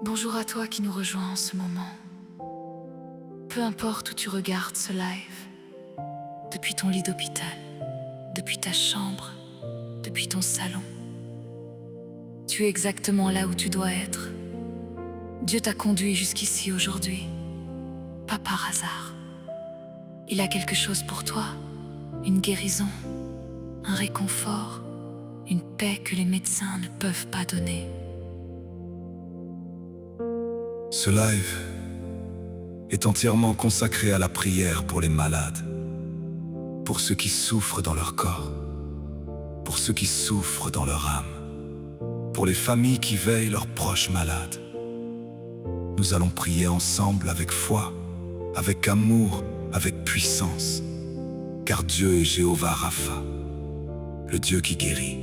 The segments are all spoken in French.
Bonjour à toi qui nous rejoins en ce moment. Peu importe où tu regardes ce live, depuis ton lit d'hôpital, depuis ta chambre, depuis ton salon, tu es exactement là où tu dois être. Dieu t'a conduit jusqu'ici aujourd'hui, pas par hasard. Il a quelque chose pour toi, une guérison, un réconfort, une paix que les médecins ne peuvent pas donner. Ce live est entièrement consacré à la prière pour les malades, pour ceux qui souffrent dans leur corps, pour ceux qui souffrent dans leur âme, pour les familles qui veillent leurs proches malades. Nous allons prier ensemble avec foi, avec amour, avec puissance, car Dieu est Jéhovah Rapha, le Dieu qui guérit.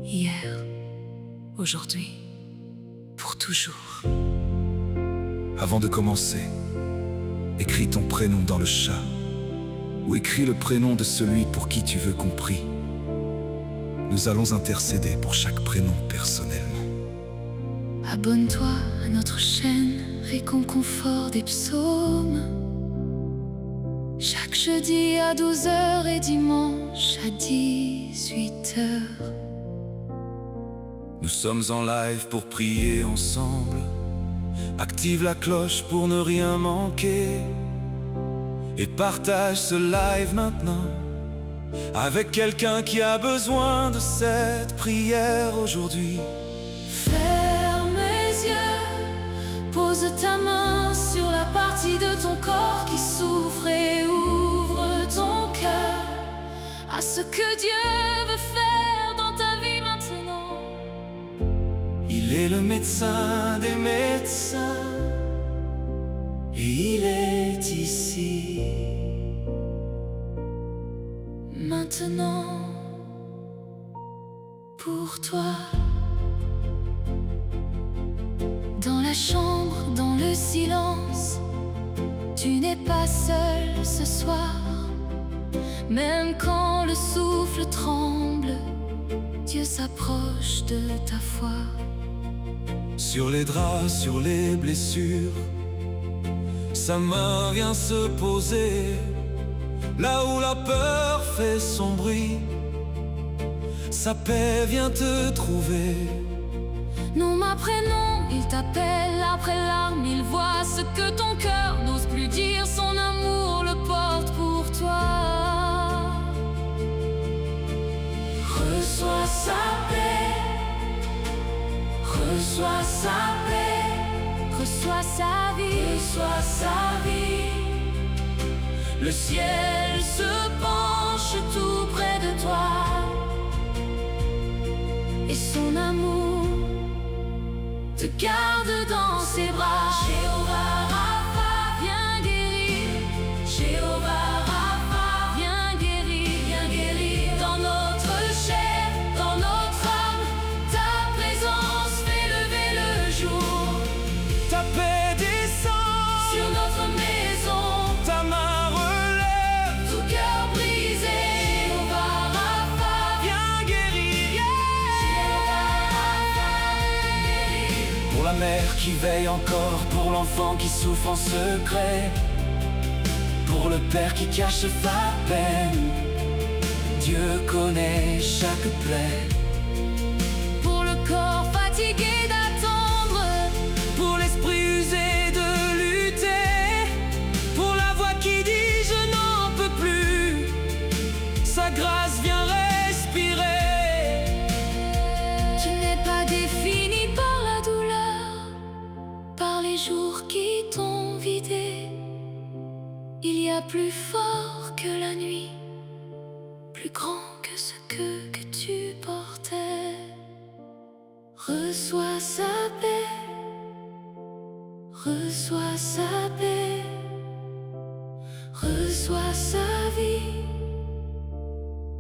Hier, aujourd'hui, pour toujours. Avant de commencer, écris ton prénom dans le chat ou écris le prénom de celui pour qui tu veux qu'on prie. Nous allons intercéder pour chaque prénom personnellement. Abonne-toi à notre chaîne Réconfort des psaumes. Chaque jeudi à 12h et dimanche à 18h. Nous sommes en live pour prier ensemble. Active la cloche pour ne rien manquer. Et partage ce live maintenant avec quelqu'un qui a besoin de cette prière aujourd'hui. Ferme les yeux, pose ta main sur la partie de ton corps qui souffre et ouvre ton cœur à ce que Dieu veut faire dans ta vie maintenant. Il est le médecin des médecins et il est ici. Maintenant, pour toi, dans la chambre, dans le silence, tu n'es pas seul ce soir. Même quand le souffle tremble, Dieu s'approche de ta foi. Sur les draps, sur les blessures, sa main vient se poser. Là où la peur fait son bruit, sa paix vient te trouver. Nom après nom, il t'appelle après larmes. Il voit ce que ton cœur n'ose plus dire. Son amour le porte pour toi. Reçois sa paix, reçois sa paix, reçois sa vie, reçois sa vie. Le ciel se penche tout près de toi et son amour te garde dans ses bras. Jéhovah Rapha, viens guérir. Jéhovah Rapha, viens guérir dans notre chair, dans notre âme. Ta présence fait lever le jour. Ta paix descend Sur notre maison, ta main relève. tout cœur brisé. Jéhovah Rapha, Viens guérir. Jéhovah Rapha, guérir. Pour la mère qui veille encore, pour l'enfant qui souffre en secret, pour le père qui cache sa peine, Dieu connaît chaque plaie. Pour le corps fatigué d'attendre, Pour l'esprit usé de lutter, pour la voix qui dit je n'en peux plus, sa grâce vient respirer. tu n'es pas défini par la douleur, par les jours qui t'ont vidé. Il y a plus fort que la nuit, plus grand que ce que tu portais. Reçois sa paix, reçois sa paix, reçois sa vie,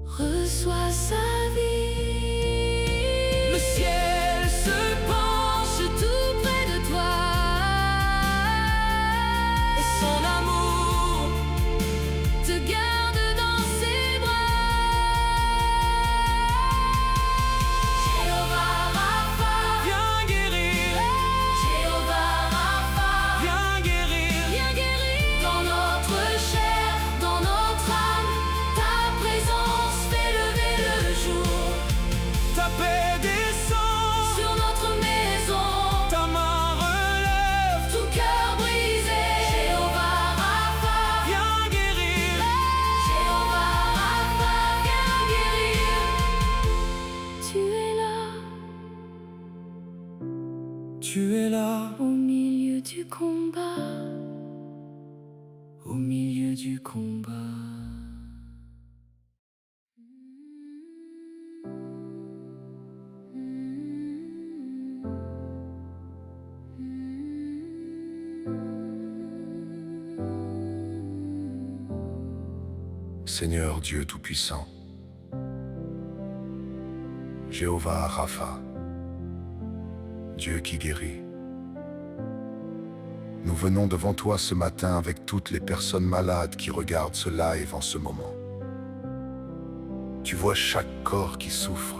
reçois sa vie. Le ciel Se penche tout près de toi et son amour te garde dans ses bras. Jéhovah Rapha, Viens guérir. et descend sur notre maison. Ta main relève Tout cœur brisé, Jéhovah Rapha, viens guérir. Jéhovah Rapha, viens guérir. Tu es là, Tu es là au milieu du combat. au milieu du combat. Seigneur Dieu Tout-Puissant, Jéhovah Rapha, Dieu qui guérit. Nous venons devant toi ce matin avec toutes les personnes malades qui regardent ce live en ce moment. Tu vois chaque corps qui souffre.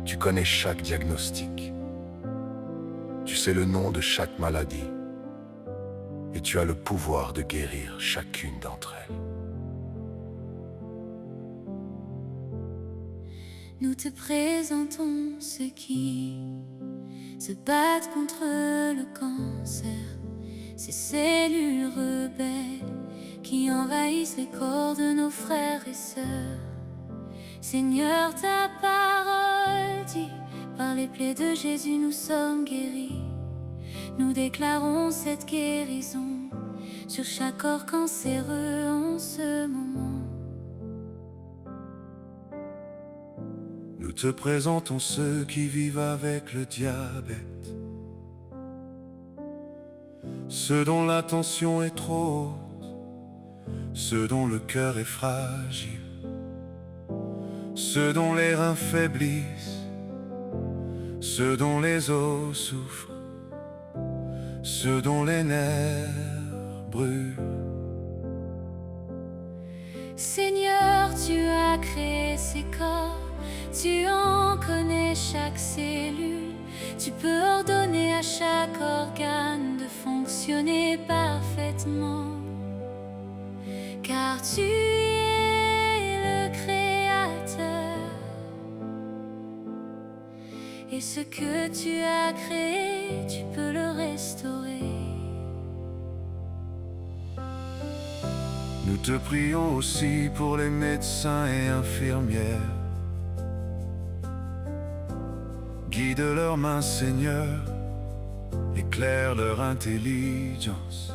Tu connais chaque diagnostic. Tu sais le nom de chaque maladie. Et tu as le pouvoir de guérir chacune d'entre elles. Nous te présentons ceux qui se battent contre le cancer, ces cellules rebelles qui envahissent les corps de nos frères et sœurs. Seigneur, ta parole dit, par les plaies de Jésus nous sommes guéris. Nous déclarons cette guérison sur chaque corps cancéreux en ce moment. Nous te présentons ceux qui vivent avec le diabète, ceux dont la tension est trop haute, ceux dont le cœur est fragile, ceux dont les reins faiblissent, ceux dont les os souffrent, ceux dont les nerfs brûlent. Seigneur, tu as créé ces corps, tu en connais chaque cellule. Tu peux ordonner à chaque organe de fonctionner parfaitement, car tu es le Créateur. Et ce que tu as créé, tu peux le restaurer. Nous te prions aussi pour les médecins et infirmières. Guide leurs mains, Seigneur, éclaire leur intelligence.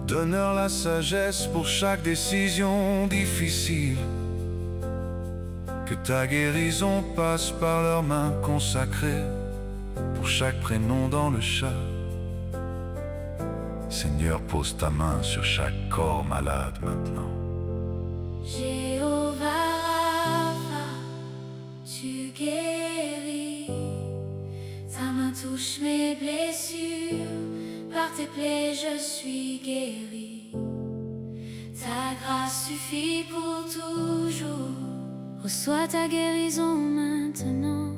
Donne-leur la sagesse pour chaque décision difficile. Que ta guérison passe par leurs mains consacrées pour chaque prénom dans le chat. Seigneur, pose ta main sur chaque corps malade maintenant. Jéhovah Rapha, tu guéris. Ta main touche mes blessures, par tes plaies je suis guéri. Ta grâce suffit pour toujours. Reçois ta guérison maintenant,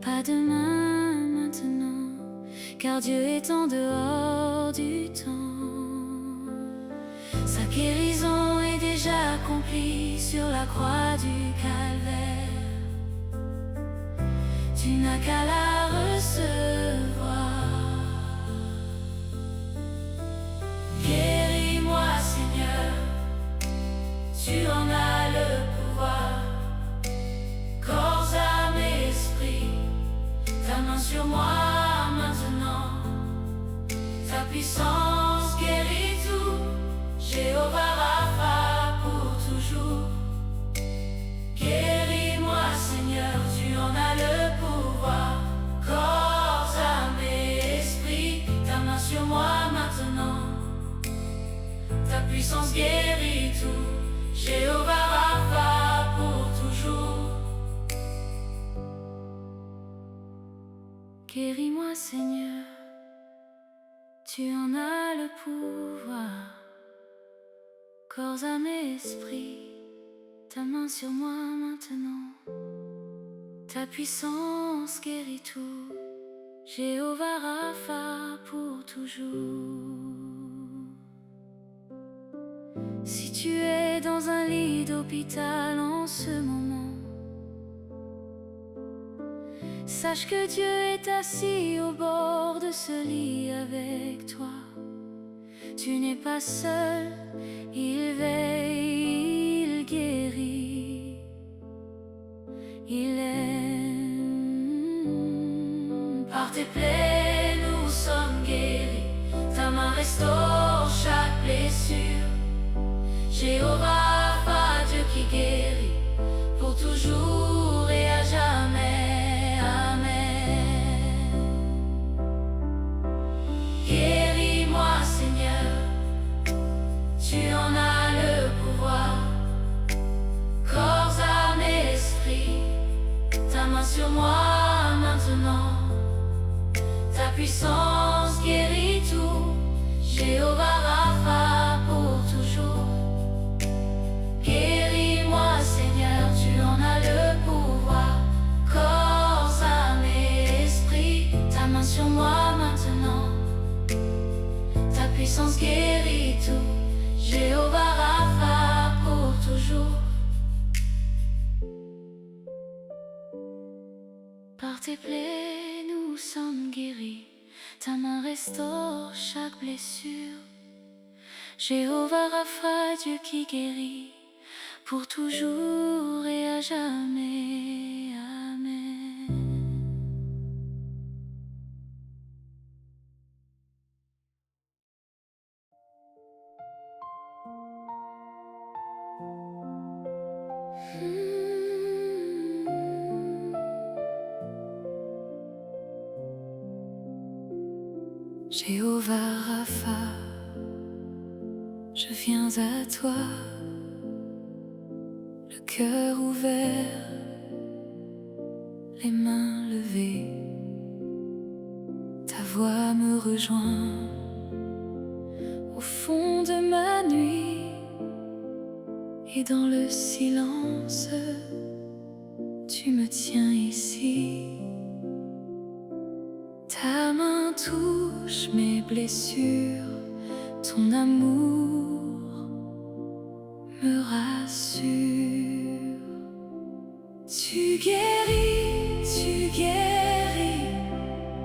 pas demain, maintenant, car Dieu est en dehors du temps. Sa guérison est déjà accomplie sur la croix du calvaire. Tu n'as qu'à la recevoir. Guéris-moi, Seigneur, tu en as le pouvoir. Corps, âme et esprit, ta main sur moi maintenant. Ta puissance guérit tout. Jéhovah Rapha pour toujours. Guéris-moi, Seigneur, tu en as le pouvoir. Corps, âme et esprit, ta main sur moi maintenant. Ta puissance guérit tout. Jéhovah Rapha pour toujours. Guéris-moi, Seigneur, tu en as le pouvoir. Corps, âme et esprit, ta main sur moi maintenant. Ta puissance guérit tout. Jéhovah Rapha pour toujours. Si tu es dans un lit lit d'hôpital en ce moment. Sache que Dieu est assis au bord de ce lit avec toi. Tu n'es pas seul, il veille, il guérit, il aime. Par tes plaies, nous sommes guéris. Ta main restaure chaque blessure. Jéhovah, Rapha, Dieu qui guérit, pour toujours et à jamais. Amen. Guéris-moi, Seigneur, tu en as le pouvoir. Corps, âme et esprit, ta main sur moi maintenant. Ta puissance guérit tout. Jéhovah, Rapha, pour toujours. Guéris-moi, Seigneur, tu en as le pouvoir. Corps, âme et esprit, ta main sur moi maintenant. Ta puissance guérit tout. Jéhovah, Rapha, pour toujours. Par tes plaies, nous sommes guéris. Ta main restaure chaque blessure. Jéhovah, Rapha, Dieu qui guérit, pour toujours et à jamais. Amen. Jéhovah Rapha, je viens à toi, le cœur ouvert, les mains levées. Ta voix me rejoint au fond de ma nuit, et dans le silence, tu me tiens ici. Ta main touche mes blessures, ton amour me rassure. Tu guéris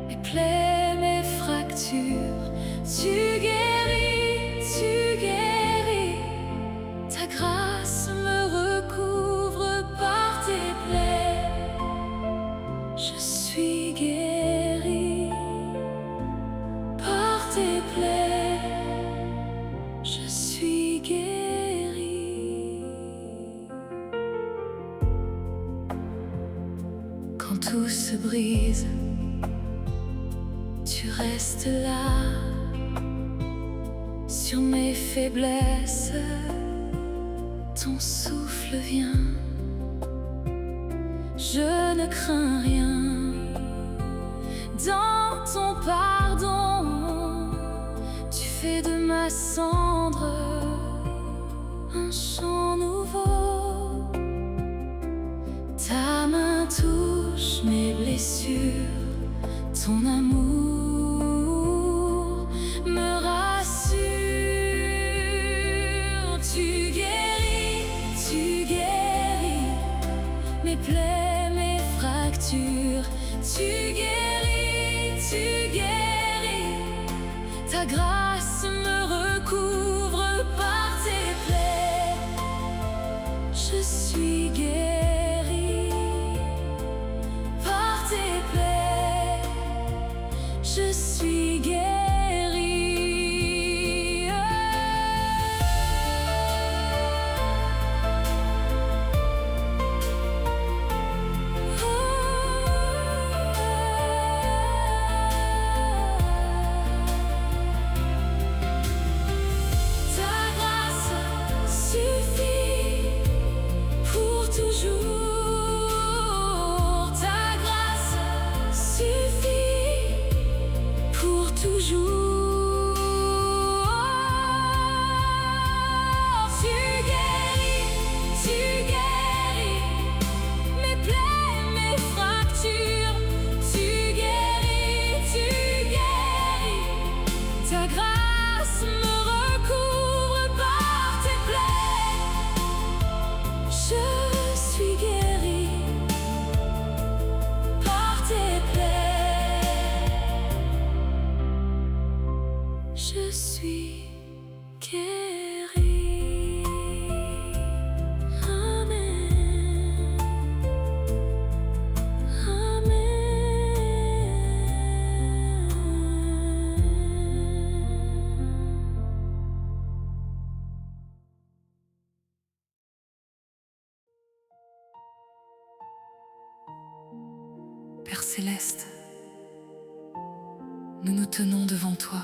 mes plaies, mes fractures. Tu guéris, ta grâce me recouvre par tes plaies. Je suis guéri par tes plaies. Je suis guéri. Quand tout se brise, tu restes là. Sur mes faiblesses, ton souffle vient. Je ne crains rien. Dans ton pardon, tu fais de ma cendre un chant nouveau. Ta main touche mes blessures, ton amour me rassure. Tu guéris mes plaies, mes fractures. Tu guéris, ta grâce me recouvre par tes plaies. Je suis guéri par tes plaies. Je suis guéri. Ta grâce suffit pour toujours. céleste. Nous nous tenons devant toi,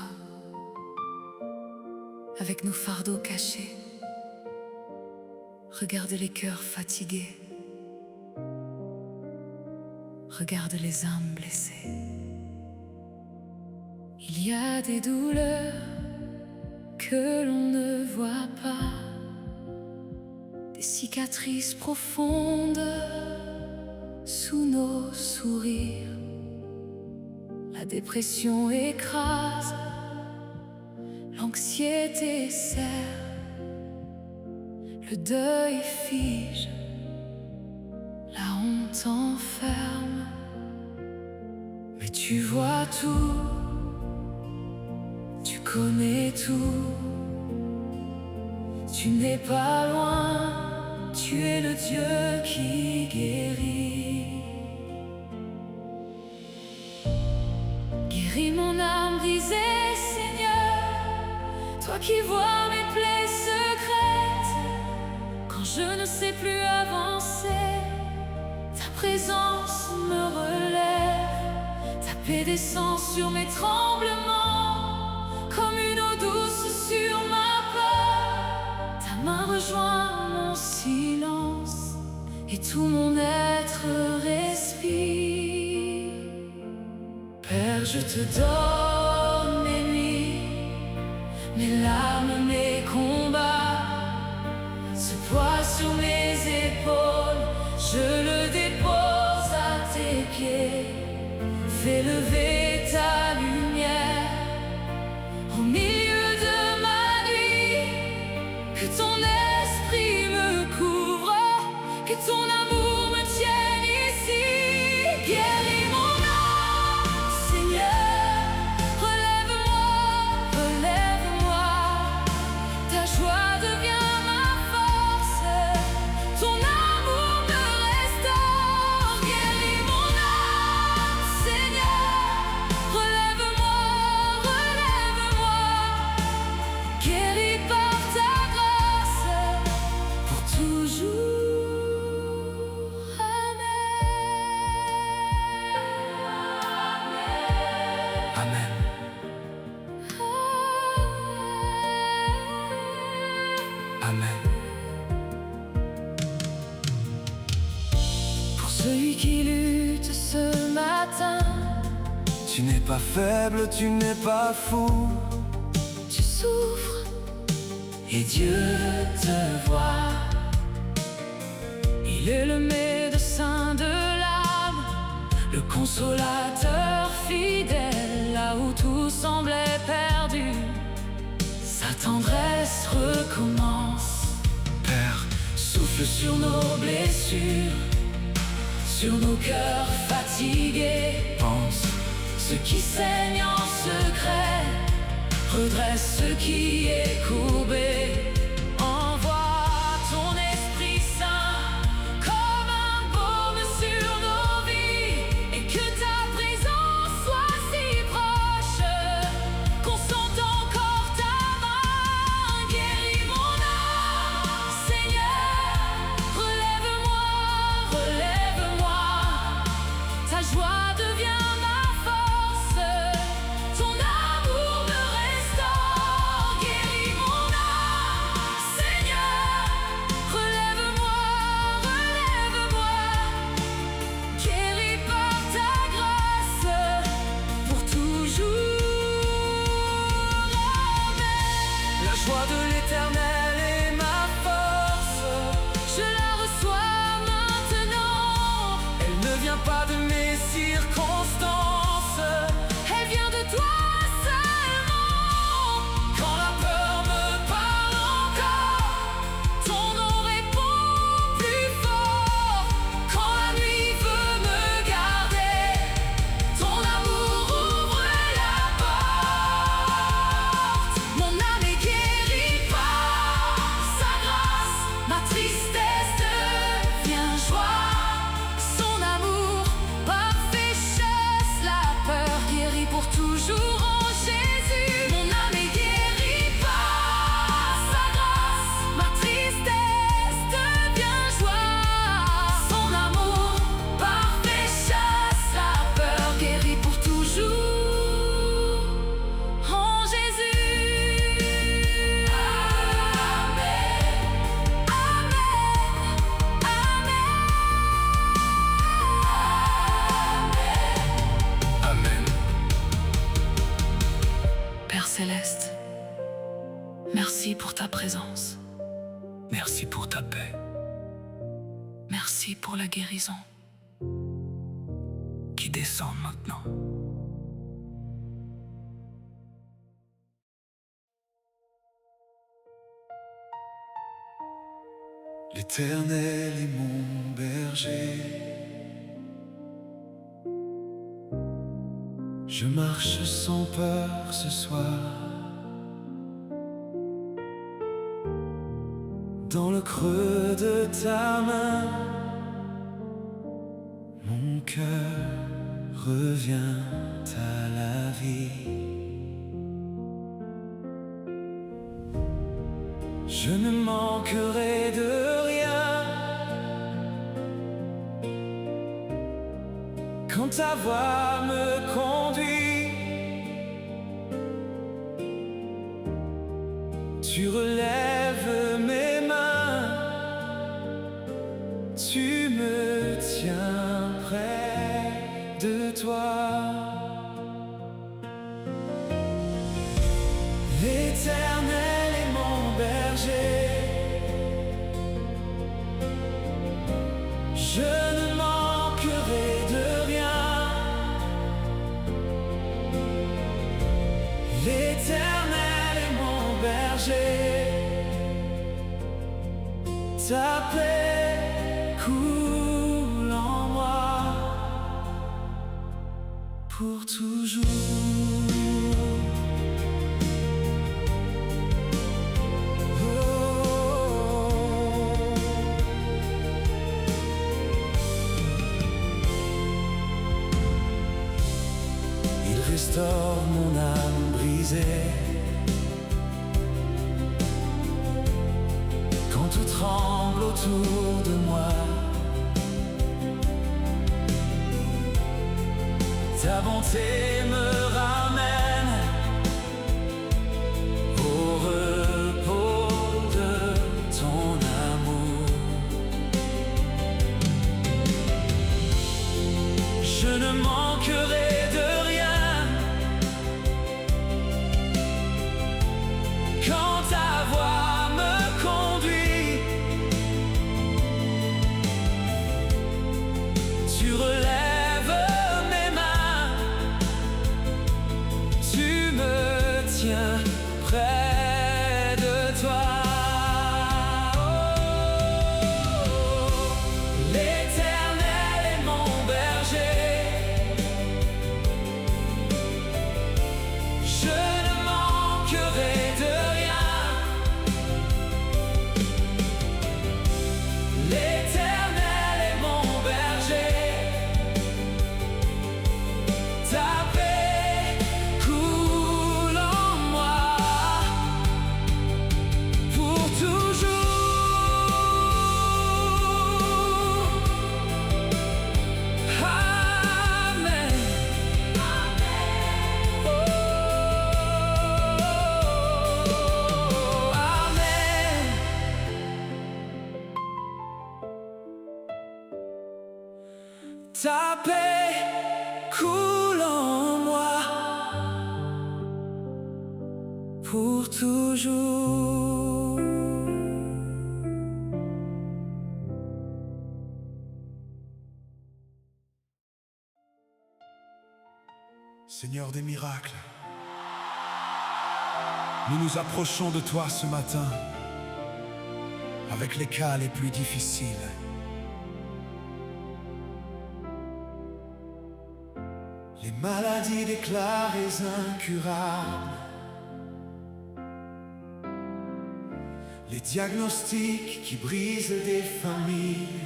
avec nos fardeaux cachés. Regarde les cœurs fatigués. Regarde les âmes blessées. Il y a des douleurs que l'on ne voit pas, des cicatrices profondes sous nos sourires. La dépression écrase, l'anxiété serre, le deuil fige, la honte enferme. Mais tu vois tout, tu connais tout. Tu n'es pas loin, tu es le Dieu qui guérit. Guéris mon âme brisée, Seigneur, toi qui vois mes plaies secrètes. Quand je ne sais plus avancer, ta présence me relève. Ta paix descend sur mes tremblements, comme une eau douce sur ma peur. Ta main rejoint mon silence, et tout mon être respire. Père, je te donne mes nuits, mes larmes, mes combats. Ce poids sur mes épaules, je le dépose à tes pieds. Fais lever ta lumière au milieu de ma nuit. Que ton esprit me couvre, que ton amour me tienne ici. Guéris mon âme, Seigneur, relève-moi, relève-moi. Ta joie devient ma force, ton amour me restaure. Guéris mon âme, Seigneur, relève-moi, relève-moi. Guéris par ta grâce, pour toujours. Amen. Amen. Pour celui qui lutte ce matin, Tu n'es pas faible, tu n'es pas fou. tu souffres et Dieu te voit. Il est le médecin de l'âme, le consolateur fidèle, là où tout semblait perdu. Sa tendresse recommence. Père, Souffle sur nos blessures, sur nos cœurs fatigués. pense, Ce qui saigne en secret, redresse ce qui est courbé. Envoie ton Esprit Saint comme un baume sur nos vies, et que ta présence soit si proche qu'on sente encore ta main. Guéris mon âme, Seigneur, relève-moi, relève-moi. Ta joie devient ma force, ton amour me restaure. Guéris mon âme, Seigneur, relève-moi, relève-moi. Guéris par ta grâce, pour toujours. Amen. la joie de l'Éternel est ma force. Je la reçois maintenant, Elle ne vient pas de mes circonstances. elle vient de toi seulement. Quand la peur me parle encore, Ton nom répond plus fort. Quand la nuit veut me garder, ton amour ouvre la porte. Mon âme est guérie par sa grâce, ma tristesse devient joie. Son amour parfait chasse Merci pour ta présence. Merci pour ta paix. Merci pour la guérison. Qui descend maintenant. L'Éternel est mon berger. Je marche sans peur ce soir. Dans le creux de ta main, mon cœur revient à la vie. Je ne manquerai de rien quand ta voix me conduit. Tu relèves mes mains, tu me tiens près de toi. L'Éternel est mon berger. Je ne manquerai de rien. L'Éternel est mon berger. Ta paix coule en moi pour toujours. Restaure mon âme brisée. Quand tout tremble autour de moi, ta bonté me ramène au repos de ton amour. Je ne manquerai de quand ta voix me conduit. Tu relèves mes mains, tu me tiens près de toi. L'Éternel est mon berger. Je ne manquerai de ta paix coule en moi pour toujours. Seigneur des miracles, nous nous approchons de toi ce matin avec les cas les plus difficiles. Les maladies déclarées incurables, les diagnostics qui brisent des familles,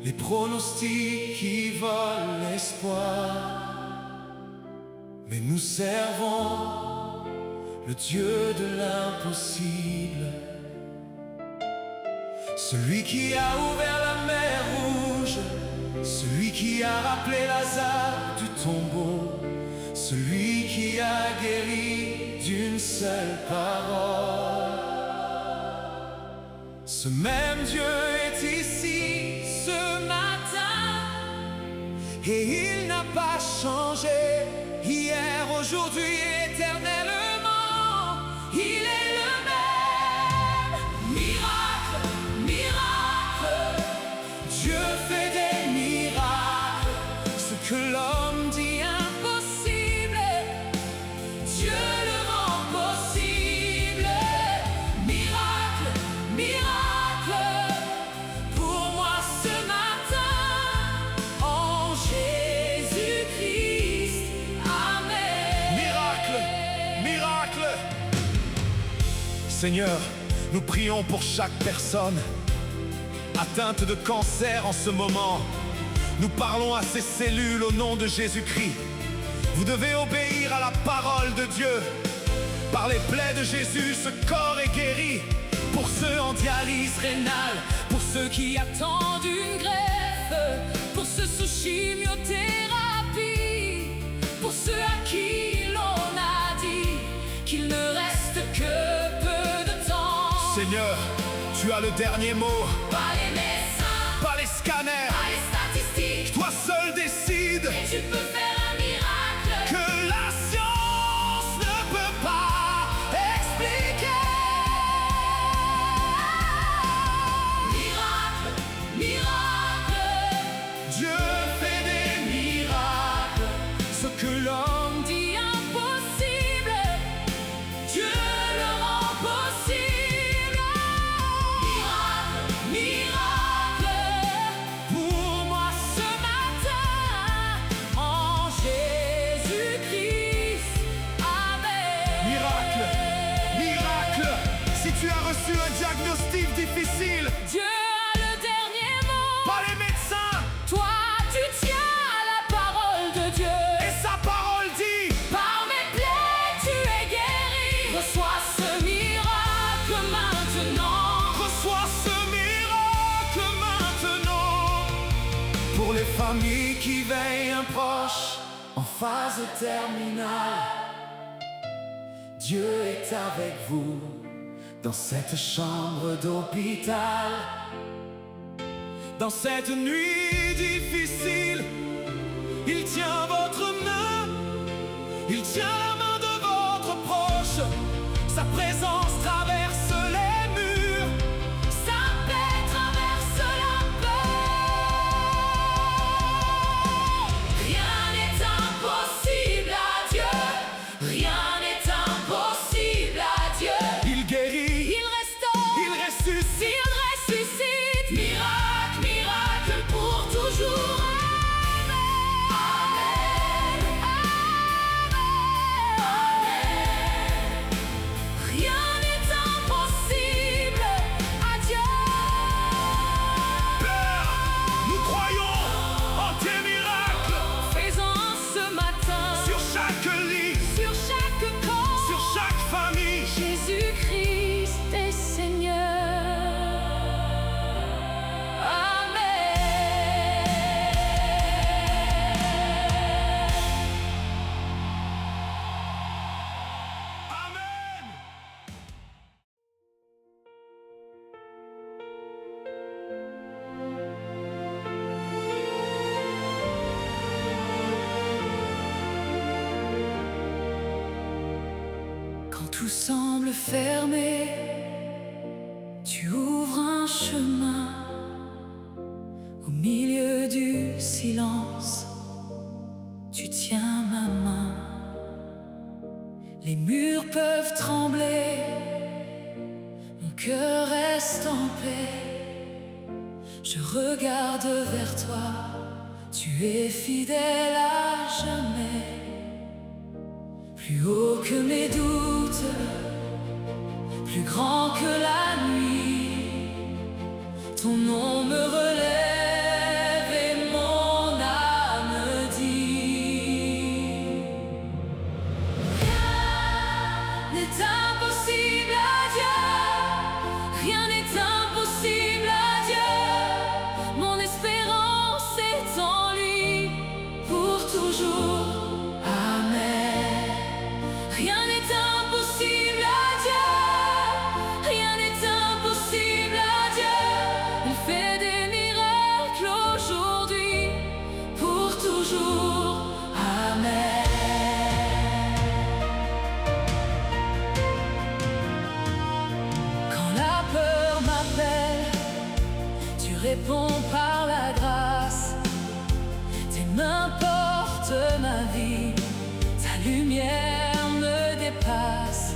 les pronostics qui volent l'espoir. Mais nous servons le Dieu de l'impossible, celui qui a ouvert la mer Rouge, celui qui a rappelé Lazare du tombeau, celui qui a guéri d'une seule parole. Ce même Dieu est ici ce matin, et il n'a pas changé, hier, aujourd'hui, éternellement. Seigneur, nous prions pour chaque personne atteinte de cancer en ce moment. Nous parlons à ces cellules au nom de Jésus-Christ. Vous devez obéir à la parole de Dieu. Par les plaies de Jésus, ce corps est guéri. Pour ceux en dialyse rénale, Pour ceux qui attendent une greffe, pour ceux sous chimiothérapie, pour ceux à qui l'on a dit qu'il ne reste que peu de temps. Seigneur, tu as le dernier mot. Pas les médecins, Pas les scanners, pas les statistiques, toi seul décides et tu peux faire un miracle que la science ne peut pas expliquer. Miracle, miracle, Dieu fait des miracles. Ce que l'homme dit dit impossible, Dieu le rend possible. Miracle, miracle, pour moi ce matin, en Jésus-Christ. Amen. Miracle, miracle. Si tu as reçu un diagnostic difficile, Dieu a le dernier mot. pas les médecins, Toi, tu tiens à la parole de Dieu. et sa parole dit: Par mes plaies, tu es guéri. Reçois ce miracle maintenant. reçois ce miracle maintenant. Pour les familles qui veillent un proche en phase terminale, Dieu est avec vous dans cette chambre d'hôpital. Dans cette nuit difficile, il tient votre main, il tient la main de votre proche. Sa présence traverse les murs. Sa paix traverse la peur. Rien n'est impossible à Dieu. Rien n'est impossible à Dieu. Il guérit, Il restaure, il ressuscite. il ressuscite. Miracle, miracle pour toujours. Amen. Amen. Amen. Rien n'est impossible à Dieu. Père, nous croyons en tes miracles Fais-en ce matin sur chaque lit, sur chaque corps. sur chaque famille. Jésus-Christ est Seigneur. Amen. Quand tout semble fermé, tu ouvres un chemin au milieu du silence. Tu tiens ma main. Les murs peuvent trembler, mon cœur reste en paix. Je regarde vers toi, tu es fidèle à jamais. Plus haut que mes doutes, plus grand que la nuit, ton nom me relève et mon âme dit: rien n'est impossible à Dieu, rien n'est impossible à Dieu. Mon espérance est en lui pour toujours. Amen. Rien n'est impossible à Dieu, rien n'est impossible à Dieu. Il fait des miracles aujourd'hui, pour toujours. Amen. Quand la peur m'appelle, tu réponds par la grâce. Tes mains portent ma vie, ta lumière me dépasse.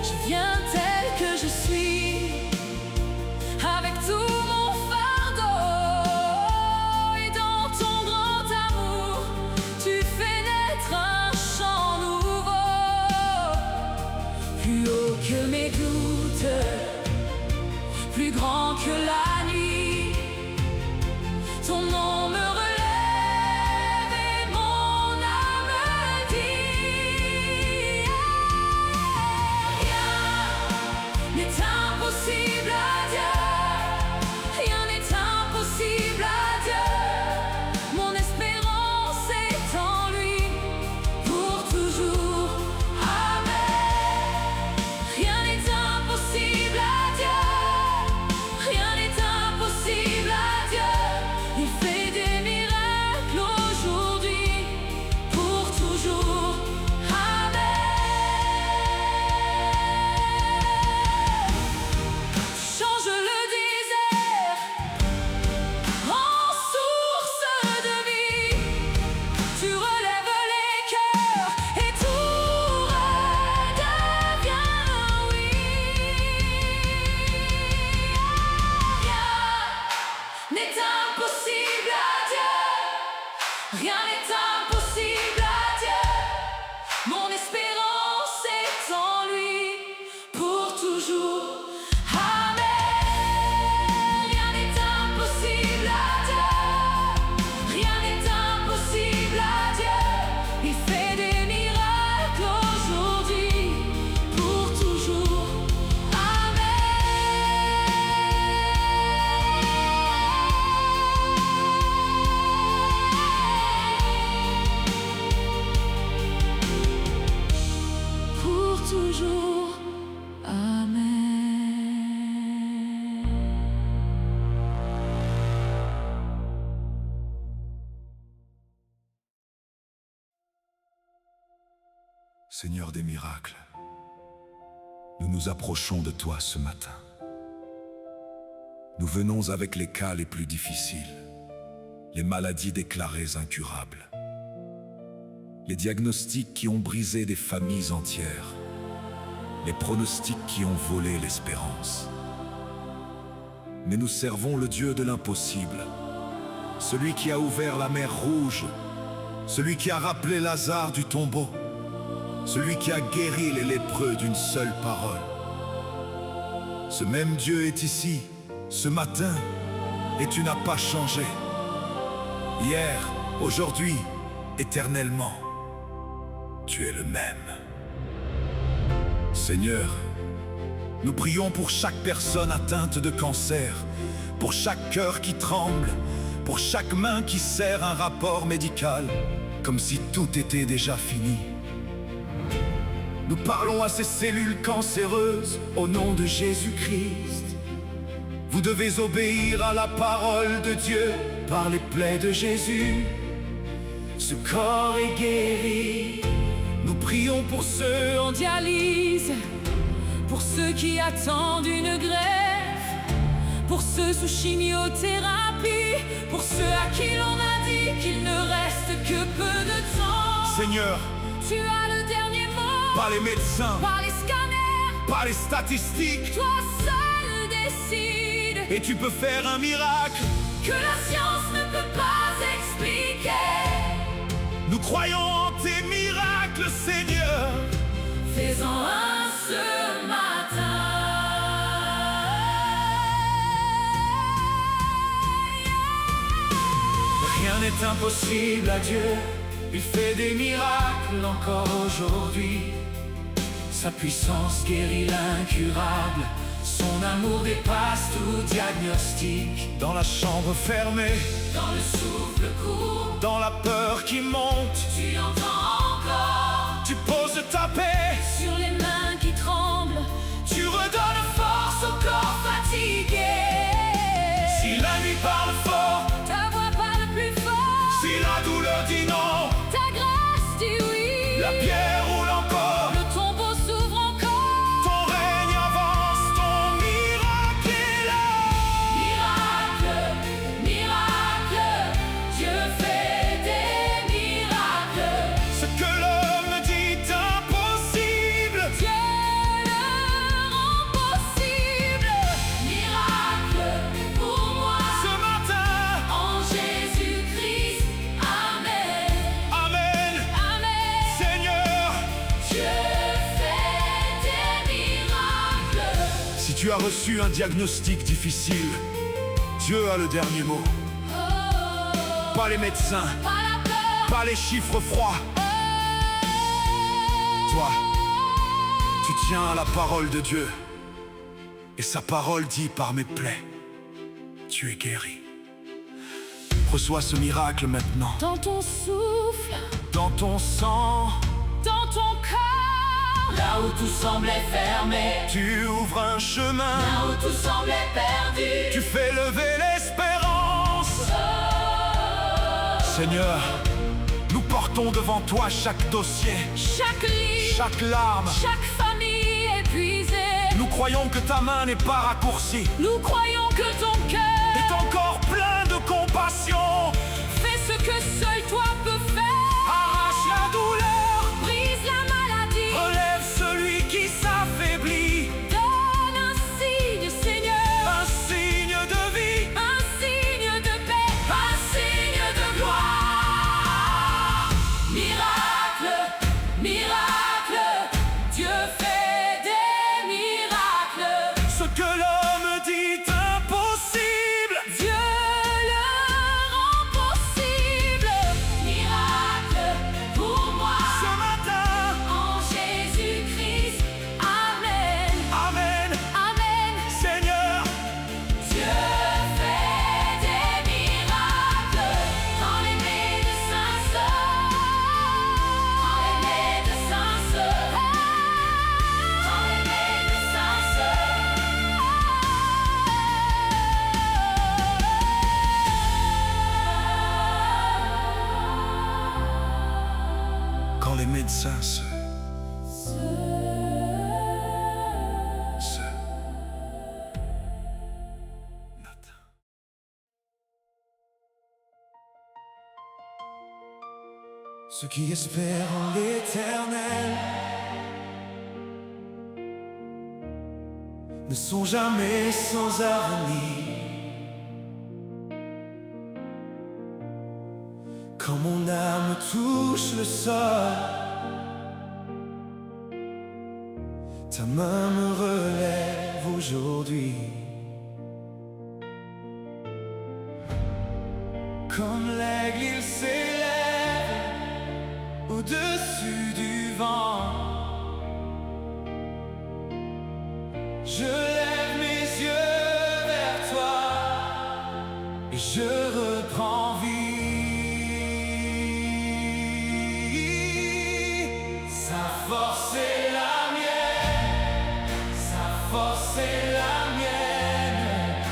Je viens tel que je suis, avec tout mon fardeau. Et dans ton grand amour, tu fais naître un chant nouveau. Plus haut que mes doutes, n'est impossible à Dieu. Rien n'est impossible à Dieu. Mon espérance est en lui pour toujours. Amen. Rien n'est impossible à Dieu. Rien n'est impossible à Dieu. Il fait des miracles aujourd'hui pour toujours. Pour toujours, Amen. Seigneur des miracles, nous nous approchons de toi ce matin. Nous venons avec les cas les plus difficiles, les maladies déclarées incurables, les diagnostics qui ont brisé des familles entières, les pronostics qui ont volé l'espérance. Mais nous servons le Dieu de l'impossible, celui qui a ouvert la mer Rouge, celui qui a rappelé Lazare du tombeau, celui qui a guéri les lépreux d'une seule parole. Ce même Dieu est ici, ce matin, et tu n'as pas changé. Hier, aujourd'hui, éternellement, tu es le même. Seigneur, nous prions pour chaque personne atteinte de cancer, pour chaque cœur qui tremble, pour chaque main qui serre un rapport médical, comme si tout était déjà fini. Nous parlons à ces cellules cancéreuses au nom de Jésus-Christ. Vous devez obéir à la parole de Dieu par les plaies de Jésus. Ce corps est guéri. Nous prions pour ceux en dialyse, pour ceux qui attendent une greffe, pour ceux sous chimiothérapie, pour ceux à qui l'on a dit qu'il ne reste que peu de temps. Seigneur, tu as le dernier mot. Pas les médecins, pas les scanners, pas les statistiques. Toi seul décide. Et tu peux faire un miracle que la science ne peut pas expliquer. Nous croyons en tes miracles, Seigneur. Fais-en un ce matin. Rien n'est impossible à Dieu. Il fait des miracles encore aujourd'hui. Sa puissance guérit l'incurable. Son amour dépasse tout diagnostic. Dans la chambre fermée, dans le souffle court, dans la peur qui monte, tu entends encore. Tu poses ta paix sur les mains qui tremblent. Tu redonnes force au corps fatigué. Si la nuit parle fort, ta voix parle plus fort. Si la douleur dit non, ta grâce dit oui. La pierre roule encore, le tombeau s'ouvre encore. Ton règne avance, ton miracle est là. Miracle, miracle, Dieu fait des miracles. Ce que l'homme dit impossible, Dieu le rend possible. Miracle pour moi ce matin, en Jésus-Christ. Amen. Amen. Amen. Seigneur, Dieu fait des miracles. Si tu as reçu un diagnostic difficile, Dieu a le dernier mot. Pas les médecins, pas la peur, pas les chiffres froids. Toi, tu tiens à la parole de Dieu. Et sa parole dit par mes plaies, tu es guéri. Reçois ce miracle maintenant. Dans ton souffle, dans ton sang, dans ton corps. Là où tout semblait fermé, tu ouvres un chemin. Là où tout semblait perdu, tu fais lever l'espérance. Seigneur, nous portons devant toi chaque dossier, chaque lit, chaque larme, chaque famille épuisée. Nous croyons que ta main n'est pas raccourcie. Nous croyons que ton cœur est encore plein de compassion. Fais ce que seul toi peux faire. Arrache la douleur, brise la maladie, relève celui qui s'affaiblit. Donne un signe, Seigneur, un signe de vie, un signe de ça ce matin. Ceux qui espèrent en l'éternel ne sont jamais sans avenir. Quand mon âme touche le sol, ta main me relève aujourd'hui. Comme l'aigle, il s'élève au-dessus du vent. Je lève mes yeux vers toi et je reprends vie. Sa force est la mienne, sa force est la mienne.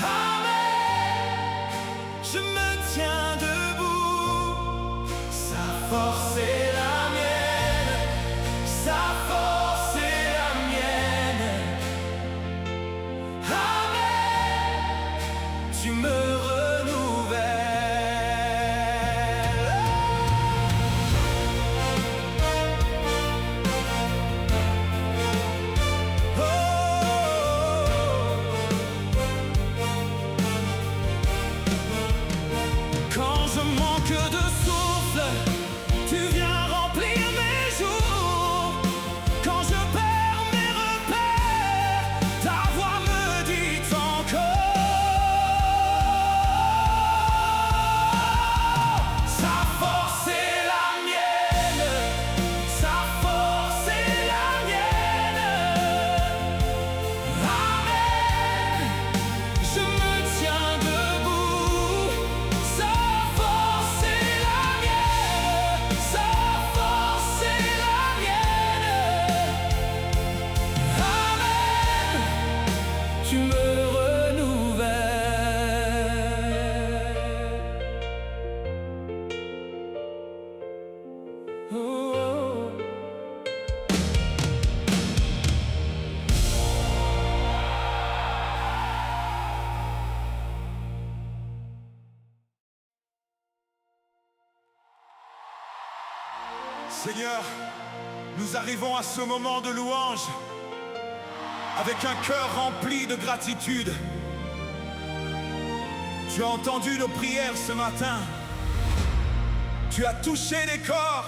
Amen, je me tiens debout. Sa force est la mienne, sa force est la mienne. Amen, tu me renouvelles. Quand je manque de souffle, tu viens remplir mes jours. Quand je perds mes repères, ta voix me dit encore. Sa force est la mienne, sa force est la mienne. Amen, je me tiens debout. Sa force est la mienne, sa force est la mienne. Amen, tu me renouvelles. Oh, oh. Seigneur, nous arrivons à ce moment de louange avec un cœur rempli de gratitude. Tu as entendu nos prières ce matin. Tu as touché des corps.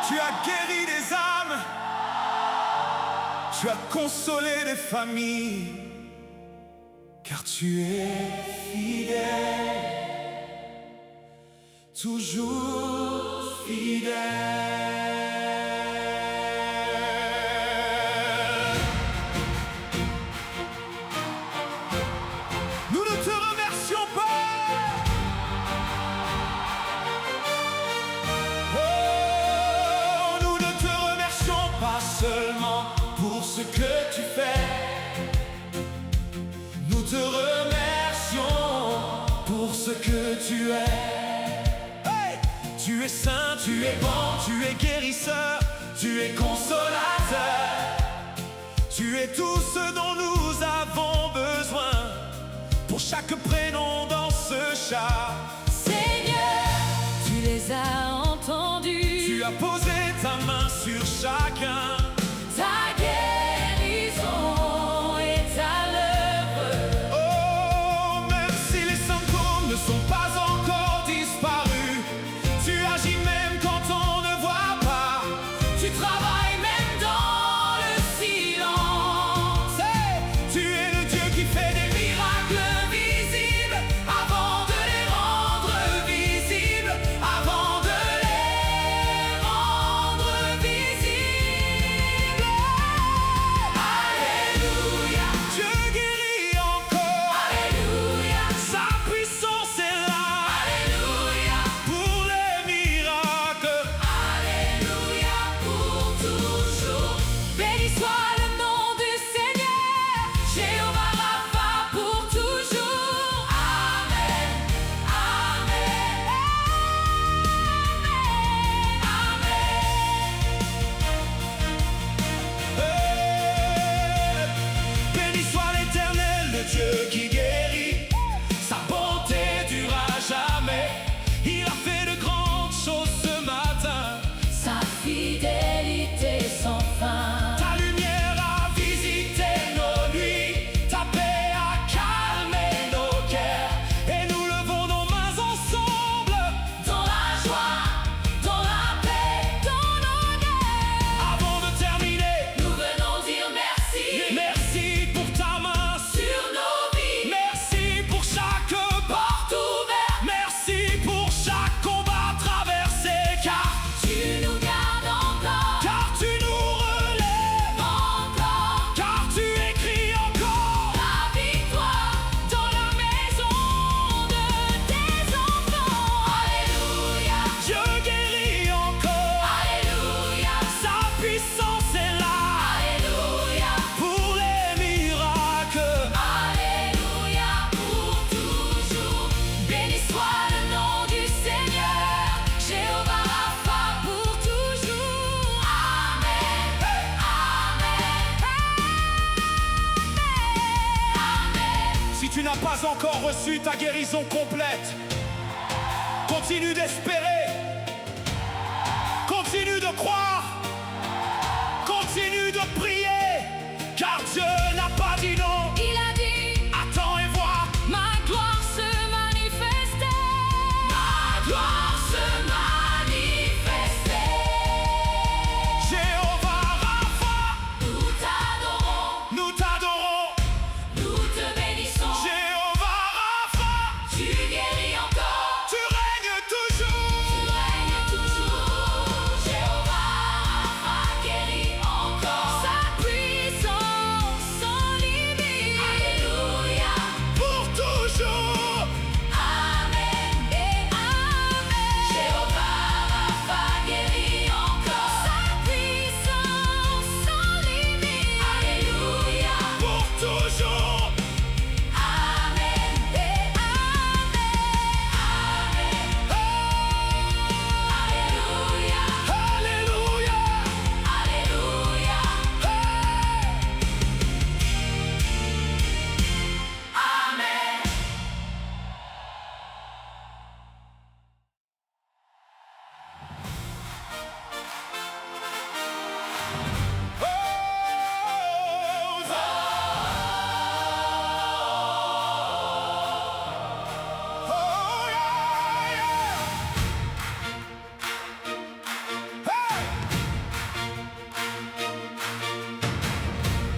Tu as guéri des âmes. Tu as consolé des familles. Car tu es fidèle, toujours fidèle. Nous ne te remercions pas. Oh, nous ne te remercions pas seulement pour ce que tu fais. Nous te remercions pour ce que tu es. Hey! Tu es saint, tu es bon, tu es guérisseur, tu es consolateur. Tu es tout ce dont nous avons besoin. Pour chaque prénom dans ce char, Seigneur, tu les as entendus. tu as posé ta main sur chacun. Ta guérison est à l'œuvre. Oh, même si les symptômes ne sont pas encore disparus, tu agis même quand on ne voit pas. Tu travailles même dans le silence. Tu es le Dieu qui fait des miracles Invisible. qui guérit. Sa bonté dure à jamais. Il a fait de grandes choses ce matin. Sa fidélité sans fin. Ta lumière a visité nos nuits. Ta paix a calmé nos cœurs. Et nous levons nos mains ensemble. Dans la joie, dans la paix, dans nos guerres. Avant de terminer, Nous venons dire merci. merci pour ta main. Sur nos vies, Merci pour chaque porte ouverte. Merci pour chaque combat traversé. tu nous gardes encore. Car tu nous relèves. Encore Car tu écris encore la victoire dans la maison de tes enfants. Alléluia, Dieu guérit encore. Alléluia, Sa puissance est là Alléluia, pour les miracles. Alléluia pour toujours. Béni soit le nom du Seigneur, Jéhovah Rapha pour toujours. Amen, Amen. Si tu n'as pas encore reçu ta guérison complète, continue d'espérer, continue de croire, continue de prier, car Dieu n'a pas dit non. Il a dit, Attends et vois, ma gloire se manifestait. Ma gloire se manifestait. Jéhovah Rapha, Nous t'adorons, nous t'adorons. nous te bénissons. Jéhovah Rapha, Tu guéris encore, tu règnes tu toujours. règnes toujours. Jéhovah Rapha guérit encore. Sa puissance sans limite. Alléluia, Pour toujours. Amen et Amen. Jéhovah Rapha guérit encore. Sa puissance sans limite. Alléluia, Pour toujours. Amen et Amen. Alléluia, Alléluia. Alléluia, Amen.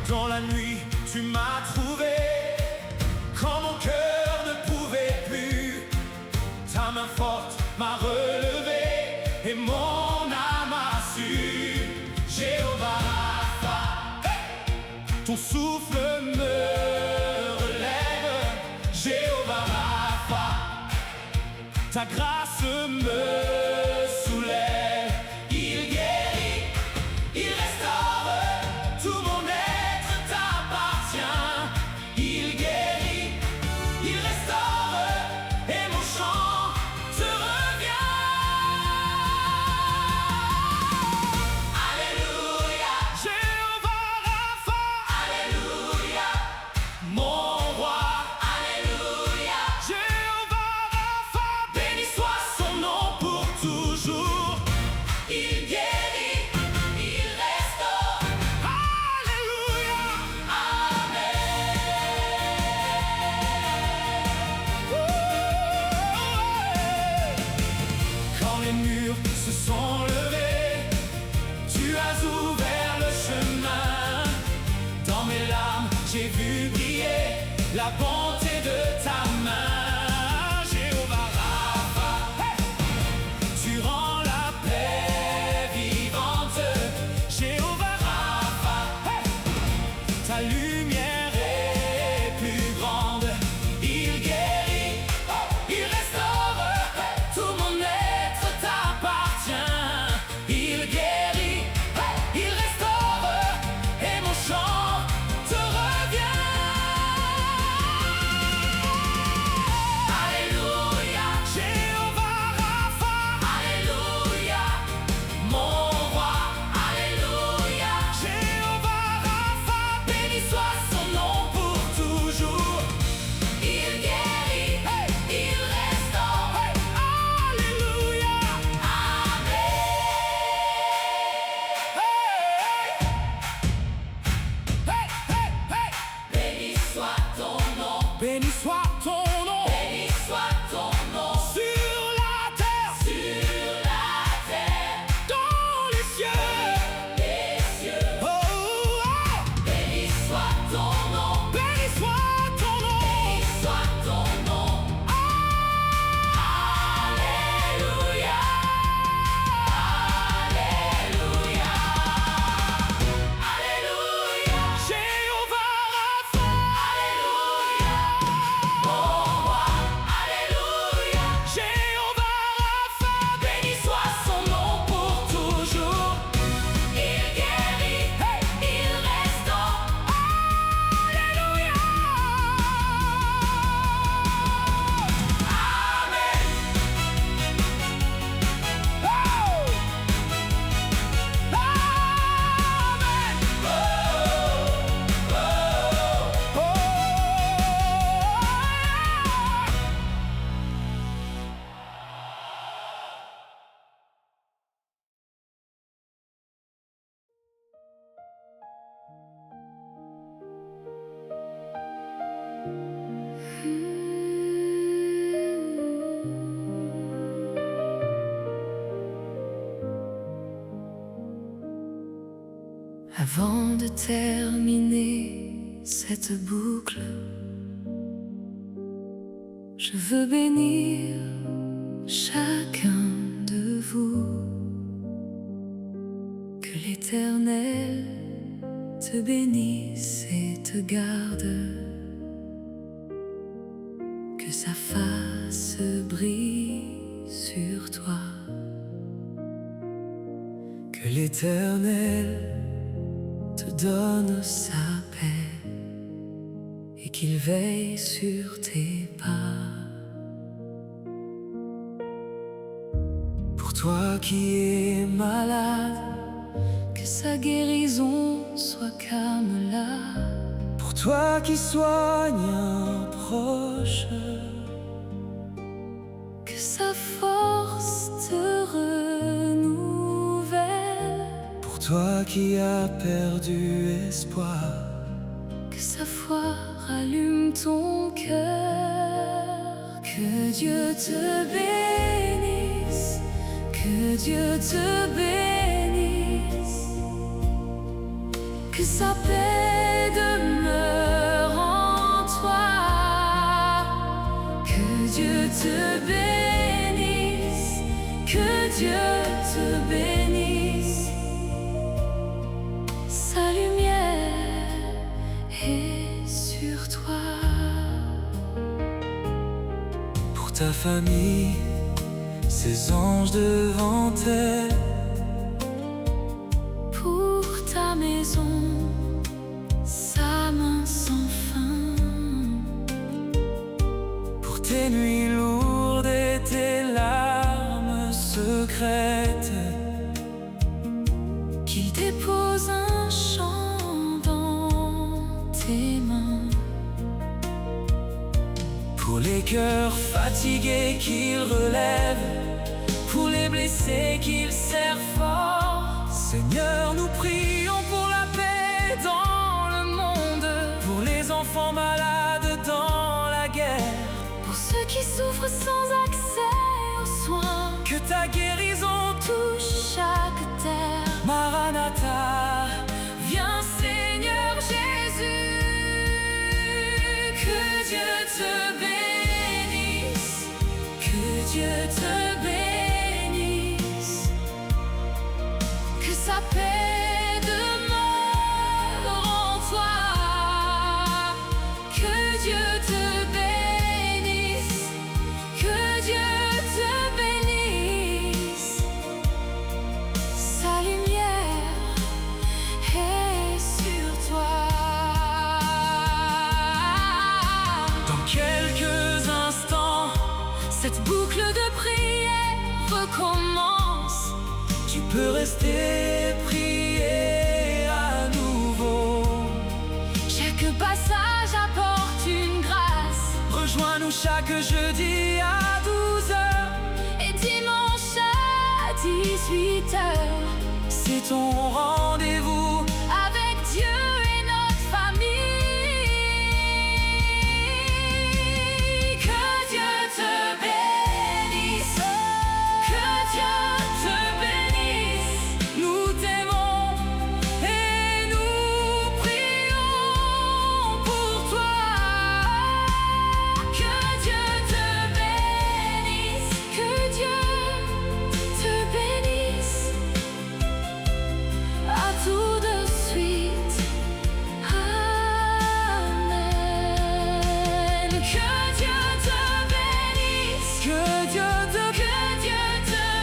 Dans la nuit, tu m'as trouvé quand mon cœur ne pouvait plus. Ta main forte m'a relevé et mon âme a su. Jéhovah Rapha, ton souffle me relève. Jéhovah Rapha, ta grâce me soulève. Il guérit, il restaure, tout mon être t'appartient. Il guérit, il restaure, et mon chant te revient. Alléluia, Jéhovah Rapha, Alléluia, mon roi. Alléluia. Jéhovah Rapha, béni soit son nom pour toujours. Il guérit, il restaure. Alléluia. Quand les murs se sont levés, tu as ouvert le chemin. Dans mes larmes, j'ai vu briller la bonté de ta main. Jéhovah Rapha, tu rends la paix vivante. Jéhovah Rapha, ta lumière est plus grande. Il guérit, il restaure, tout mon être t'appartient. Il guérit, il restaure, et mon chant te revient. soit ton nom. Béni soit ton nom. Sur la terre, dans les cieux. Oh, oh. Béni soit ton nom. Béni soit ton nom. Béni soit ton nom. Alléluia. Alléluia. Alléluia. Jéhovah Rapha. Alléluia. Mon roi. Alléluia. Jéhovah Rapha. Béni soit son nom pour toujours. Il guérit, il restaure. Alléluia. Amen. Oh. Avant de terminer cette boucle, je veux bénir chacun de vous. Que l'Éternel te bénisse et te garde. Que sa face brille sur toi. Que l'Éternel te donne sa paix et qu'il veille sur tes pas. Pour toi qui es malade, que sa guérison soit comme là. Pour toi qui soigne un proche, que sa force te renouvelle. Pour toi qui as perdu espoir, que sa foi rallume ton cœur. Que Dieu te bénisse, que Dieu te bénisse. Que sa paix demeure en toi. Que Dieu te bénisse, que Dieu te bénisse. Sa lumière est sur toi. Pour ta famille, ses anges devant elle. Pour ta maison, sa main sans fin. Pour tes nuits lourdes et tes larmes secrètes, qu'il dépose un chant dans tes mains. Pour les cœurs fatigués qu'il relève, pour les blessés qu'il serre fort. Seigneur, nous prions pour la paix dans le monde, pour les enfants malades dans la guerre, pour ceux qui souffrent sans accès aux soins. Que ta guérison touche chaque terre. Maranatha, viens Seigneur Jésus. Que Dieu te bénisse, que Dieu te bénisse. Que sa paix demeure en toi. Que Dieu te bénisse, que Dieu te bénisse. Sa lumière est sur toi. Dans quelques instants, cette boucle de prière recommence. Tu peux rester prier à nouveau. Chaque passage apporte une grâce. Rejoins-nous chaque jeudi à 12h et dimanche à 18h. C'est ton rendez-vous avec Dieu et notre famille. Que Dieu te bénisse, que Dieu te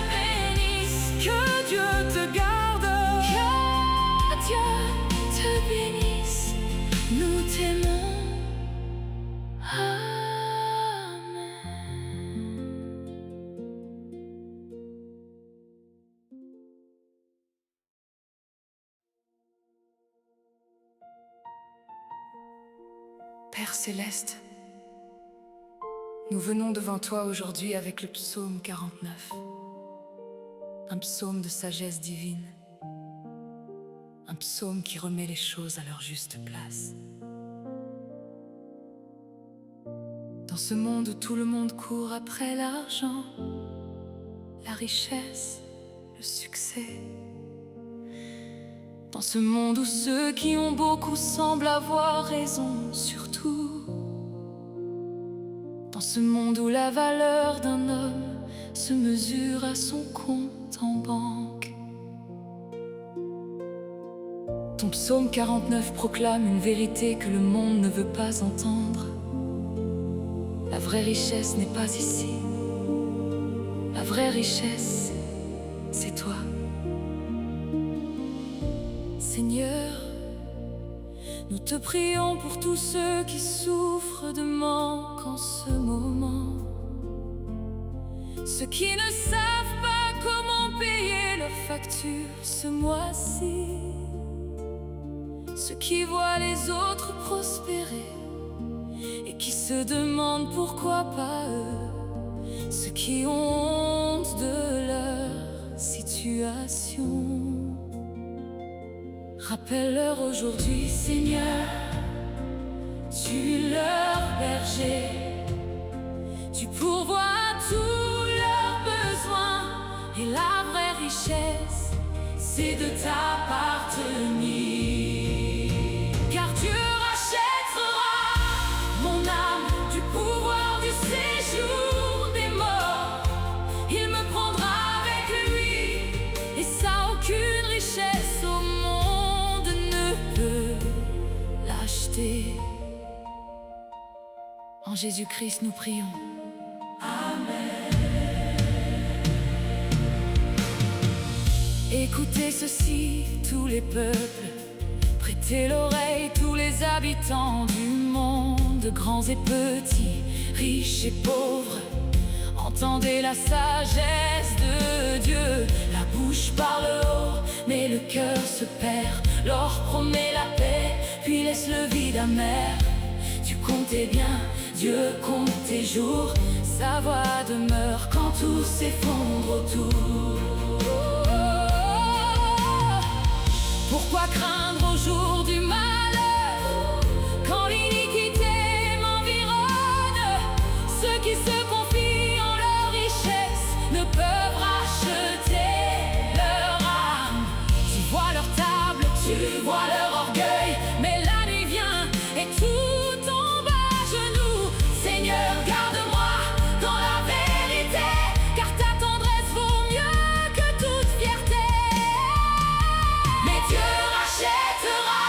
bénisse, que Dieu te garde, que Dieu te bénisse. Nous t'aimons. Amen. Père céleste, nous venons devant toi aujourd'hui avec le psaume 49, un psaume de sagesse divine, un psaume qui remet les choses à leur juste place. Dans ce monde où tout le monde court après l'argent, la richesse, le succès, dans ce monde où ceux qui ont beaucoup semblent avoir raison sur tout, dans ce monde où la valeur d'un homme se mesure à son compte en banque. Ton psaume 49 proclame une vérité que le monde ne veut pas entendre. La vraie richesse n'est pas ici. La vraie richesse, c'est toi. Seigneur, nous te prions pour tous ceux qui souffrent de manque en ce moment, ceux qui ne savent pas comment payer leurs factures ce mois-ci, ceux qui voient les autres prospérer et qui se demandent pourquoi pas eux, ceux qui ont honte de leur situation. Rappelle-leur aujourd'hui, Seigneur, tu leur berger, tu pourvois à tous leurs besoins, et la vraie richesse, c'est de t'appartenir. Car Dieu rachètera mon âme du pouvoir du séjour des morts. Il me prendra avec lui, et ça aucune richesse au monde ne peut l'acheter. En Jésus-Christ nous prions. Écoutez ceci, tous les peuples, prêtez l'oreille, tous les habitants du monde, grands et petits, riches et pauvres. Entendez la sagesse de Dieu. La bouche parle haut, mais le cœur se perd. L'or promet la paix, puis laisse le vide amer. Tu comptais bien, Dieu compte tes jours. Sa voix demeure quand tout s'effondre autour. Pourquoi craindre au jour du malheur, quand l'iniquité m'environne? Ceux qui se confient en leur richesse ne peuvent racheter leur âme. Tu vois leur table, tu vois leur orgueil, mais la nuit vient et tout tombe à genoux. Seigneur, garde-moi dans la vérité, car ta tendresse vaut mieux que toute fierté. Mais Dieu rachètera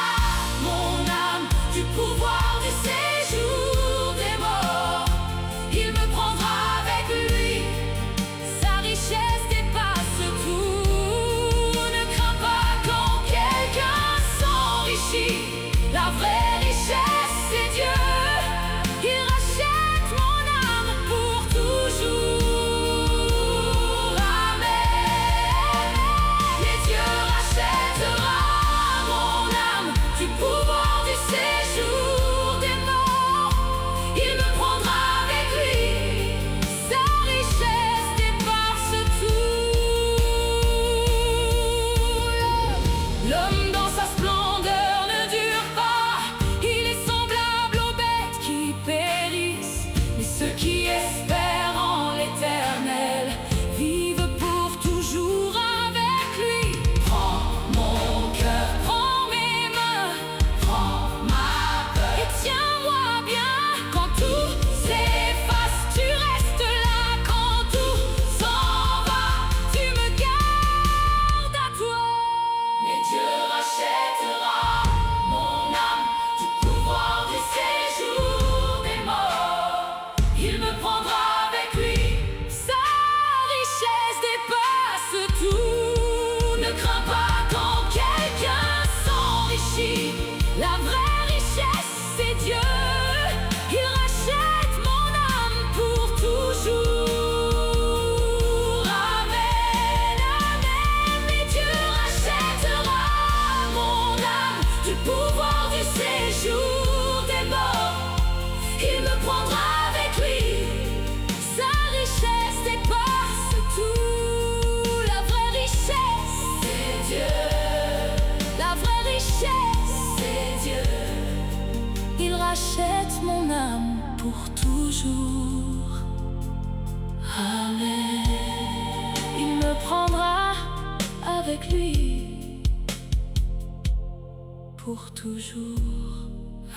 pour toujours.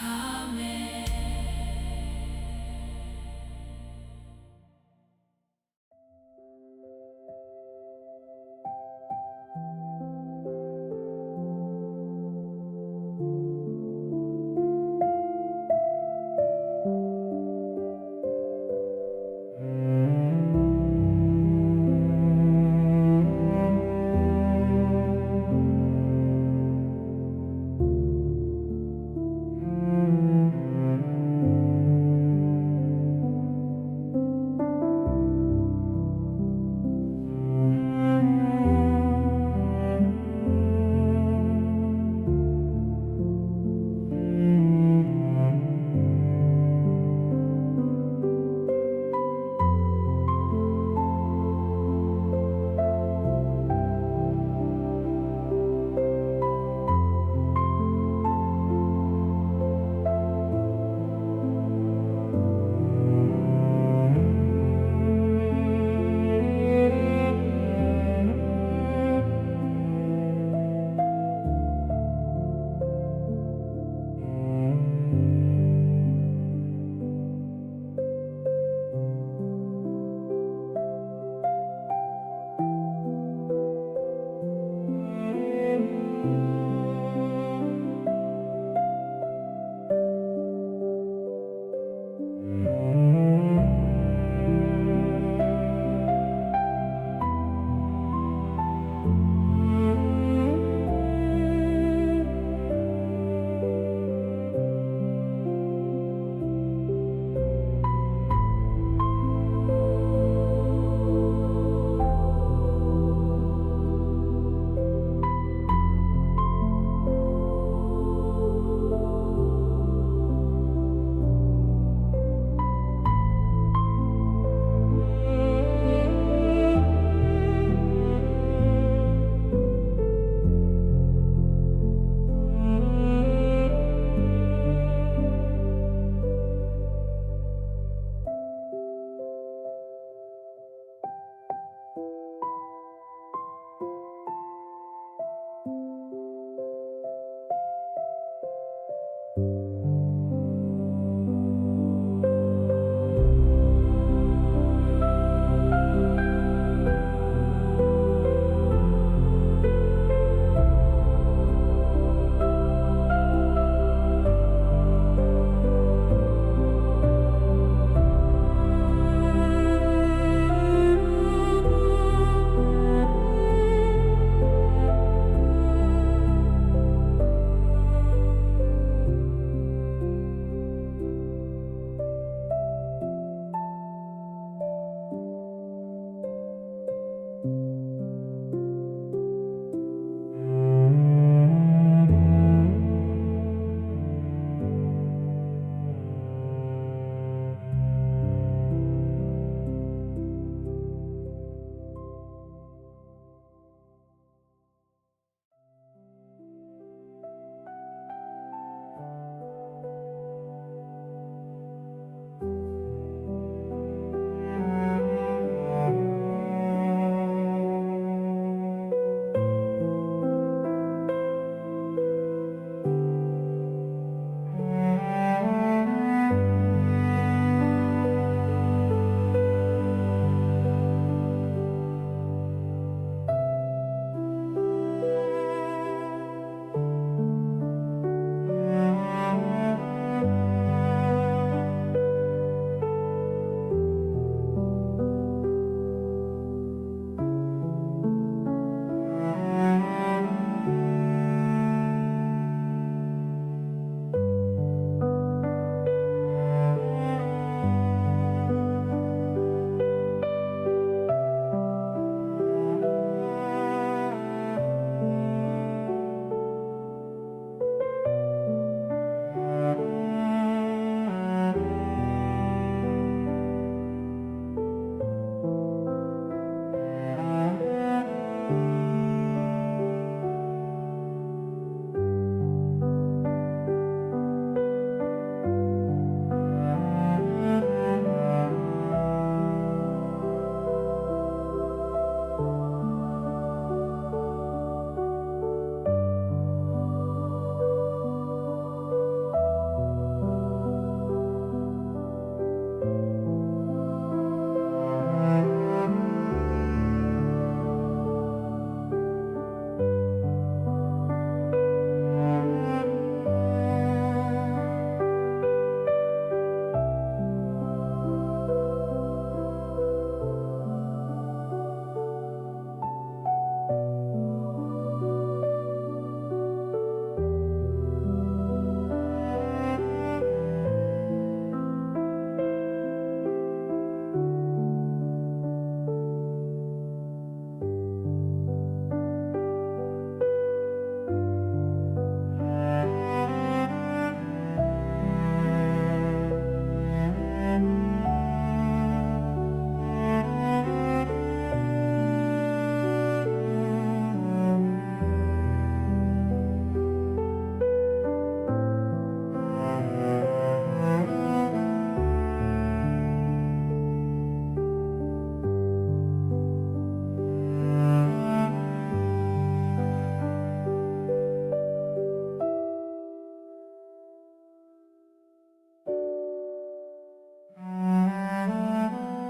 Amen.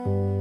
nous.